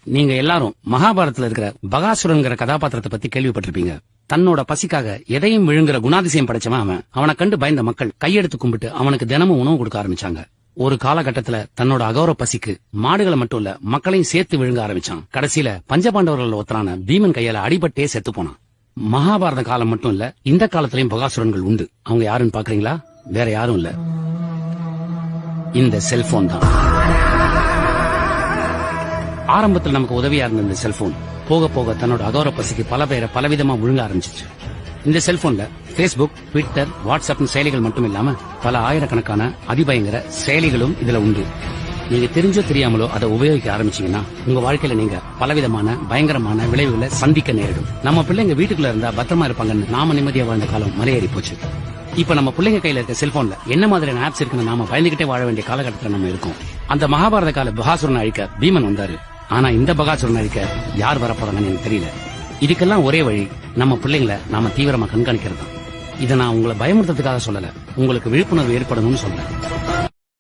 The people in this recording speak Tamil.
நீங்க எல்லாரும் மகாபாரதத்துல இருக்கிற பகாசுரன்கிற கதாபாத்திரத்தை பத்தி கேள்விப்பட்டிருப்பீங்க. தன்னோட பசிக்காக எதையும் விழுங்குற குணாதிசயம் படைச்சவன் அவன். அவனை கண்டு பயந்த மக்கள் கையெடுத்து கும்பிட்டு அவனுக்கு தினமும் உணவு கொடுக்க ஆரம்பிச்சாங்க. ஒரு காலகட்டத்துல தன்னோட அகோர பசிக்கு மாடுகளை மட்டும் இல்ல மக்களையும் சேர்த்து விழுங்க ஆரம்பிச்சான். கடைசியில பஞ்சபாண்டவர்கள் ஒருத்தரான பீமன் கையால அடிபட்டே செத்து போனான். மகாபாரத காலம் மட்டும் இல்ல, இந்த காலத்திலயும் பகாசுரன்கள் உண்டு. அவங்க யாருன்னு பாக்குறீங்களா? வேற யாரும் இல்ல, இந்த செல்போன் தான். ஆரம்பத்தில் நமக்கு உதவியா இருந்த இந்த செல்போன் போக போக தன்னோட அகோர பசிக்கு பல பேரை பலவிதமா விழுங்க ஆரம்பிச்சிச்சு. இந்த செல்போன்ல பேஸ்புக், ட்விட்டர், வாட்ஸ்அப் செயலிகள் மட்டும் இல்லாம பல ஆயிரக்கணக்கான அதிபயங்கர செயலிகளும் இதுல உண்டு. நீங்க தெரிஞ்சோ தெரியாமலோ அதை உபயோகிக்க ஆரம்பிச்சீங்கன்னா உங்க வாழ்க்கையில நீங்க பலவிதமான பயங்கரமான விளைவுகளை சந்திக்க நேரிடும். நம்ம பிள்ளைங்க வீட்டுக்குள்ள இருந்தா பத்திரமா இருப்பாங்கன்னு நாம நிம்மதியா வாழ்ந்த காலம் மலையேறி போச்சு. இப்ப நம்ம பிள்ளைங்க கையில இருக்க செல்போன்ல என்ன மாதிரியான ஆப்ஸ் இருக்குன்னு நாம பயந்துகிட்டே வாழ வேண்டிய காலகட்டத்தில் நம்ம இருக்கோம். அந்த மகாபாரத கால பகாசுரனை அழிக்க பீமன் வந்தாரு. ஆனா இந்த பகாசுரனை அழிக்க யார் வரப்போறாங்கன்னு எனக்கு தெரியல. இதுக்கெல்லாம் ஒரே வழி நம்ம பிள்ளைங்களை நாம தீவிரமா கண்காணிக்கிறது தான். இதை நான் உங்களை பயமுறுத்துறதுக்காக சொல்லல, உங்களுக்கு விழிப்புணர்வு ஏற்படணும்னு சொல்றேன்.